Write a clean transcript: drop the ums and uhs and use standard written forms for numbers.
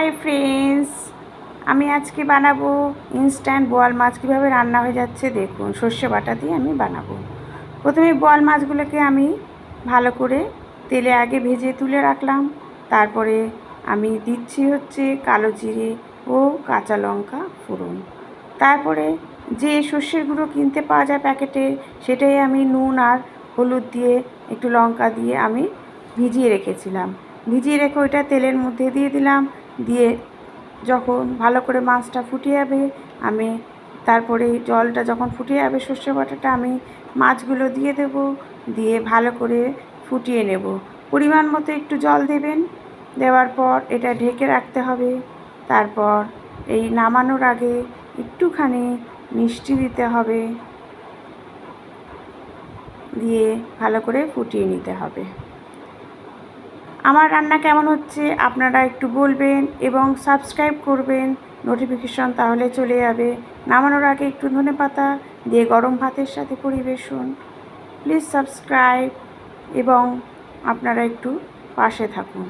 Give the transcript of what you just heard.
Hi friends, আমি আজকে বানাবো ইনস্ট্যান্ট বোয়াল মাছ। কীভাবে রান্না হয়ে যাচ্ছে দেখুন। সর্ষে বাটা দিয়ে আমি বানাবো। প্রথমে বোয়াল মাছগুলোকে আমি ভালো করে তেলে আগে ভেজে তুলে রাখলাম। তারপরে আমি দিচ্ছি হচ্ছে কালো জিরে ও কাঁচা লঙ্কা ফোড়ন। তারপরে যে সর্ষের গুঁড়ো কিনতে পাওয়া যায় প্যাকেটে, সেটাই আমি নুন আর হলুদ দিয়ে একটু লঙ্কা দিয়ে আমি ভিজিয়ে রেখেছিলাম। ভিজিয়ে রেখে ওইটা তেলের মধ্যে দিয়ে দিলাম। দিয়ে যখন ভালো করে মাছটা ফুটে যাবে, আমি তারপরে জলটা যখন ফুটে যাবে সর্ষে বাটাটা, আমি মাছগুলো দিয়ে দেব। দিয়ে ভালো করে ফুটিয়ে নেব। পরিমাণ মতো একটু জল দেবেন। দেওয়ার পর এটা ঢেকে রাখতে হবে। তারপর এই নামানোর আগে একটুখানি মিষ্টি দিতে হবে, দিয়ে ভালো করে ফুটিয়ে নিতে হবে। আমার রান্না কেমন হচ্ছে আপনারা একটু বলবেন এবং সাবস্ক্রাইব করবেন, নোটিফিকেশন তাহলে চলে যাবে। নামানোর আগে একটু ধনেপাতা দিয়ে গরম ভাতের সাথে পরিবেশন। প্লিজ সাবস্ক্রাইব এবং আপনারা একটু পাশে থাকুন।